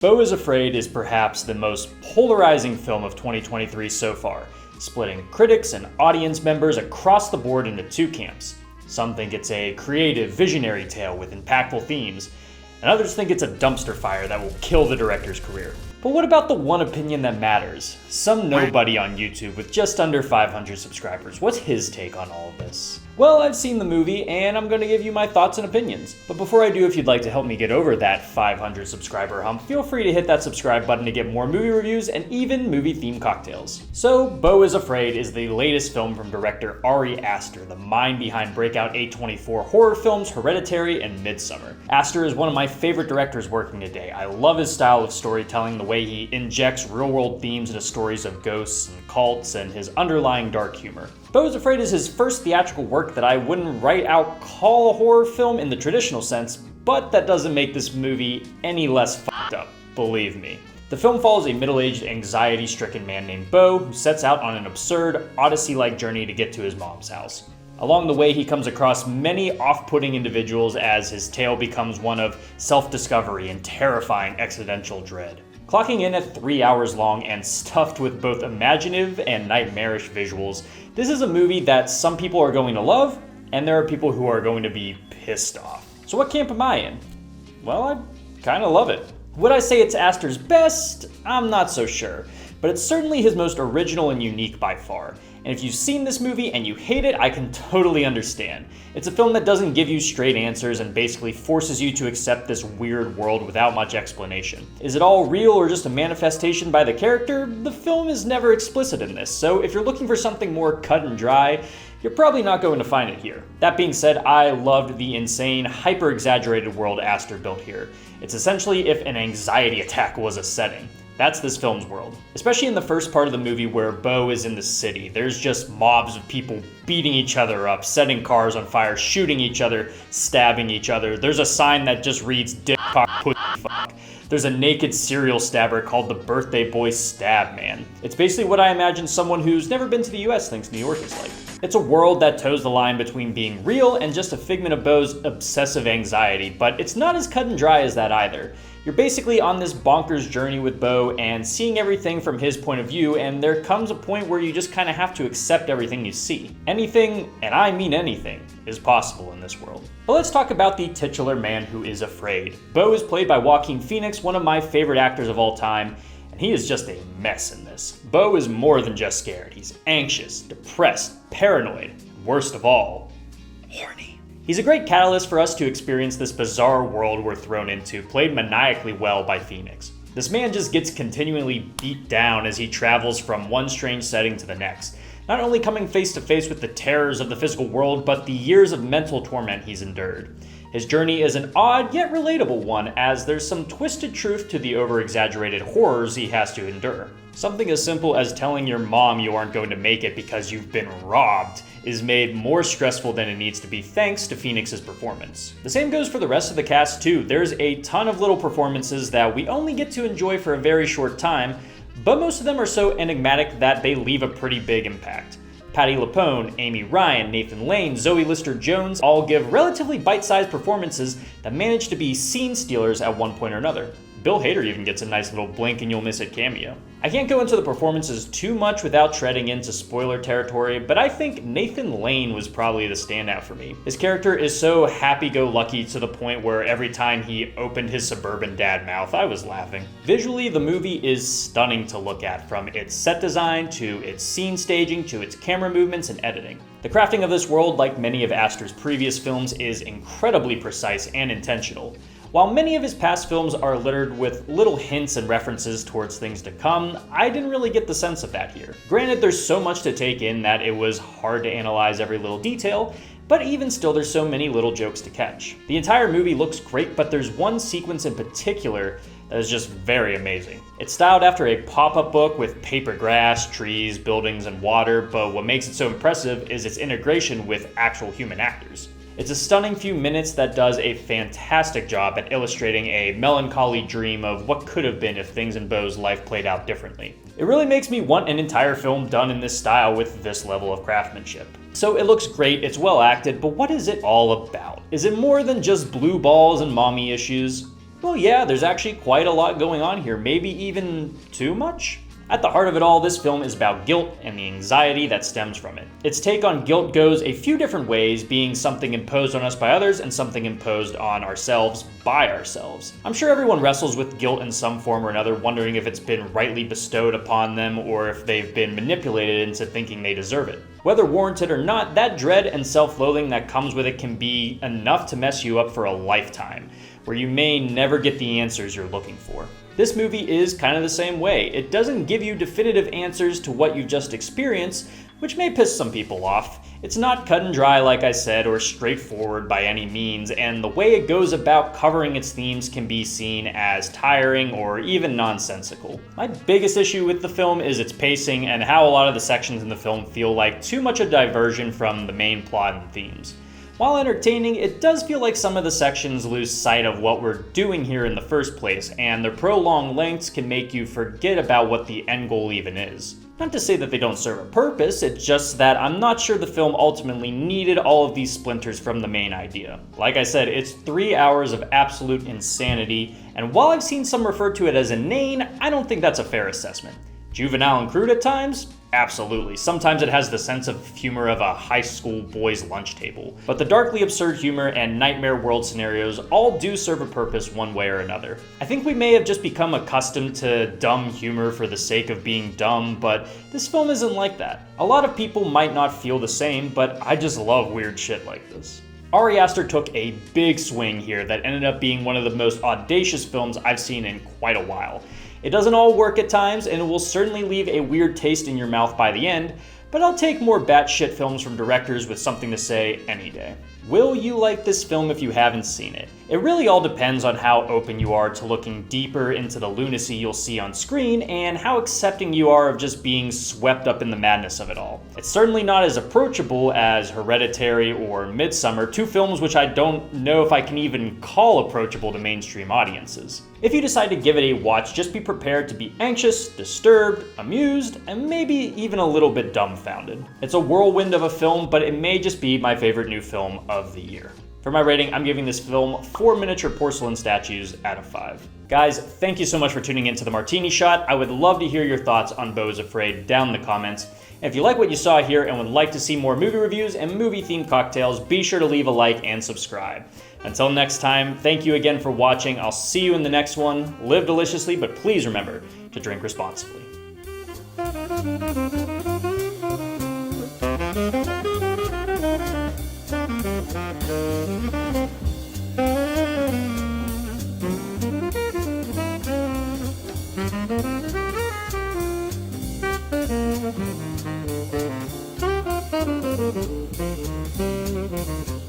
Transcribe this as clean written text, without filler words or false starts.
Beau is Afraid is perhaps the most polarizing film of 2023 so far, splitting critics and audience members across the board into two camps. Some think it's a creative, visionary tale with impactful themes, and others think it's a dumpster fire that will kill the director's career. But what about the one opinion that matters? Some nobody on YouTube with just under 500 subscribers. What's his take on all of this? Well, I've seen the movie, and I'm going to give you my thoughts and opinions. But before I do, if you'd like to help me get over that 500 subscriber hump, feel free to hit that subscribe button to get more movie reviews and even movie-themed cocktails. So, Beau is Afraid is the latest film from director Ari Aster, the mind behind breakout A24 horror films Hereditary and Midsommar. Aster is one of my favorite directors working today. I love his style of storytelling, the way he injects real-world themes into stories of ghosts and cults, and his underlying dark humor. Beau is Afraid is his first theatrical work that I wouldn't right out call a horror film in the traditional sense, but that doesn't make this movie any less fucked up, believe me. The film follows a middle-aged, anxiety-stricken man named Beau who sets out on an absurd, Odyssey-like journey to get to his mom's house. Along the way, he comes across many off-putting individuals as his tale becomes one of self-discovery and terrifying existential dread. Clocking in at 3 hours long and stuffed with both imaginative and nightmarish visuals, this is a movie that some people are going to love, and there are people who are going to be pissed off. So what camp am I in? Well, I kinda love it. Would I say it's Aster's best? I'm not so sure, but it's certainly his most original and unique by far. And if you've seen this movie and you hate it, I can totally understand. It's a film that doesn't give you straight answers and basically forces you to accept this weird world without much explanation. Is it all real or just a manifestation by the character? The film is never explicit in this, so if you're looking for something more cut and dry, you're probably not going to find it here. That being said, I loved the insane, hyper-exaggerated world Aster built here. It's essentially if an anxiety attack was a setting. That's this film's world. Especially in the first part of the movie where Beau is in the city. There's just mobs of people beating each other up, setting cars on fire, shooting each other, stabbing each other. There's a sign that just reads dick, cock, pussy, fuck. There's a naked serial stabber called the Birthday Boy Stab Man. It's basically what I imagine someone who's never been to the US thinks New York is like. It's a world that toes the line between being real and just a figment of Beau's obsessive anxiety, but it's not as cut and dry as that either. You're basically on this bonkers journey with Beau and seeing everything from his point of view, and there comes a point where you just kind of have to accept everything you see. Anything, and I mean anything, is possible in this world. But let's talk about the titular man who is afraid. Beau is played by Joaquin Phoenix, one of my favorite actors of all time, and he is just a mess in this. Beau is more than just scared. He's anxious, depressed, paranoid, and worst of all, horny. He's a great catalyst for us to experience this bizarre world we're thrown into, played maniacally well by Phoenix. This man just gets continually beat down as he travels from one strange setting to the next, not only coming face to face with the terrors of the physical world, but the years of mental torment he's endured. His journey is an odd yet relatable one, as there's some twisted truth to the over-exaggerated horrors he has to endure. Something as simple as telling your mom you aren't going to make it because you've been robbed is made more stressful than it needs to be thanks to Phoenix's performance. The same goes for the rest of the cast too. There's a ton of little performances that we only get to enjoy for a very short time, but most of them are so enigmatic that they leave a pretty big impact. Patti LuPone, Amy Ryan, Nathan Lane, Zoe Lister-Jones all give relatively bite-sized performances that manage to be scene stealers at one point or another. Bill Hader even gets a nice little blink and you'll miss it cameo. I can't go into the performances too much without treading into spoiler territory, but I think Nathan Lane was probably the standout for me. His character is so happy-go-lucky to the point where every time he opened his suburban dad mouth, I was laughing. Visually, the movie is stunning to look at, from its set design to its scene staging to its camera movements and editing. The crafting of this world, like many of Aster's previous films, is incredibly precise and intentional. While many of his past films are littered with little hints and references towards things to come, I didn't really get the sense of that here. Granted, there's so much to take in that it was hard to analyze every little detail, but even still there's so many little jokes to catch. The entire movie looks great, but there's one sequence in particular that is just very amazing. It's styled after a pop-up book with paper grass, trees, buildings, and water, but what makes it so impressive is its integration with actual human actors. It's a stunning few minutes that does a fantastic job at illustrating a melancholy dream of what could have been if things in Beau's life played out differently. It really makes me want an entire film done in this style with this level of craftsmanship. So it looks great, it's well acted, but what is it all about? Is it more than just blue balls and mommy issues? Well, yeah, there's actually quite a lot going on here, maybe even too much? At the heart of it all, this film is about guilt and the anxiety that stems from it. Its take on guilt goes a few different ways, being something imposed on us by others and something imposed on ourselves by ourselves. I'm sure everyone wrestles with guilt in some form or another, wondering if it's been rightly bestowed upon them or if they've been manipulated into thinking they deserve it. Whether warranted or not, that dread and self-loathing that comes with it can be enough to mess you up for a lifetime, where you may never get the answers you're looking for. This movie is kind of the same way. It doesn't give you definitive answers to what you've just experienced, which may piss some people off. It's not cut and dry, like I said, or straightforward by any means, and the way it goes about covering its themes can be seen as tiring or even nonsensical. My biggest issue with the film is its pacing and how a lot of the sections in the film feel like too much a diversion from the main plot and themes. While entertaining, it does feel like some of the sections lose sight of what we're doing here in the first place, and their prolonged lengths can make you forget about what the end goal even is. Not to say that they don't serve a purpose, it's just that I'm not sure the film ultimately needed all of these splinters from the main idea. Like I said, it's 3 hours of absolute insanity, and while I've seen some refer to it as inane, I don't think that's a fair assessment. Juvenile and crude at times? Absolutely. Sometimes it has the sense of humor of a high school boys' lunch table. But the darkly absurd humor and nightmare world scenarios all do serve a purpose one way or another. I think we may have just become accustomed to dumb humor for the sake of being dumb, but this film isn't like that. A lot of people might not feel the same, but I just love weird shit like this. Ari Aster took a big swing here that ended up being one of the most audacious films I've seen in quite a while. It doesn't all work at times, and it will certainly leave a weird taste in your mouth by the end, but I'll take more batshit films from directors with something to say any day. Will you like this film if you haven't seen it? It really all depends on how open you are to looking deeper into the lunacy you'll see on screen and how accepting you are of just being swept up in the madness of it all. It's certainly not as approachable as Hereditary or Midsommar, two films which I don't know if I can even call approachable to mainstream audiences. If you decide to give it a watch, just be prepared to be anxious, disturbed, amused, and maybe even a little bit dumbfounded. It's a whirlwind of a film, but it may just be my favorite new film of the year. For my rating, I'm giving this film 4 miniature porcelain statues out of 5. Guys, thank you so much for tuning in to the Martini Shot. I would love to hear your thoughts on Beau's Afraid down in the comments. And if you like what you saw here and would like to see more movie reviews and movie-themed cocktails, be sure to leave a like and subscribe. Until next time, thank you again for watching. I'll see you in the next one. Live deliciously, but please remember to drink responsibly. Thank you.